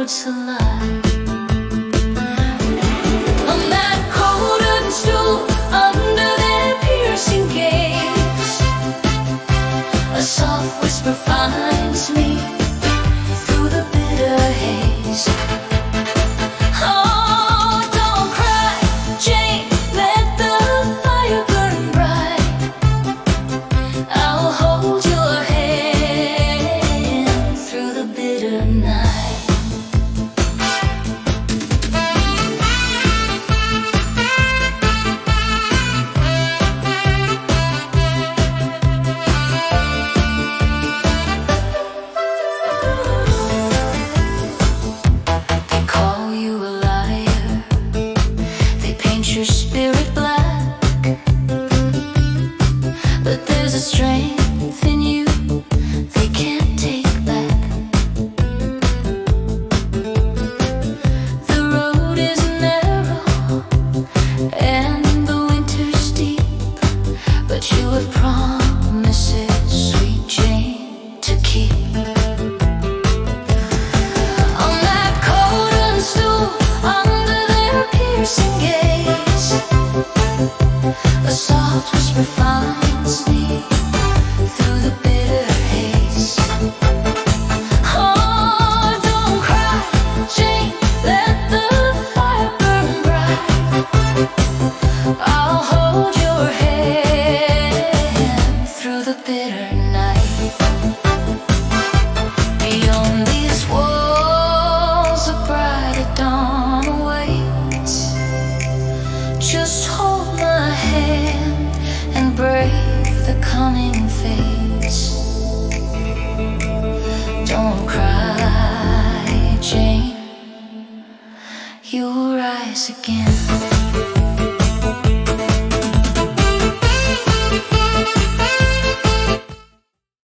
once alive. On that cold wooden stool, under their piercing gaze, a soft whisper finds me through the bitter haze. Oh, don't cry, Jane, let the fire burn bright. I'll hold your hand through the bitter night. They call you a liar, they paint your spirit black, but there's a strength in you they can't take back. The road is narrow and the winter's deep, but you have promises, sweet Jane, to keep. On that cold wooden stool, under their piercing gaze, a soft whisper finds me through the bitter haze. Oh, don't cry, Jane, let the fire burn bright. I'll hold your hand through the bitter night. Beyond these walls, a brighter dawn awaits. Just hold my hand and brave the coming fates. Don't cry, Jane, you'll rise again.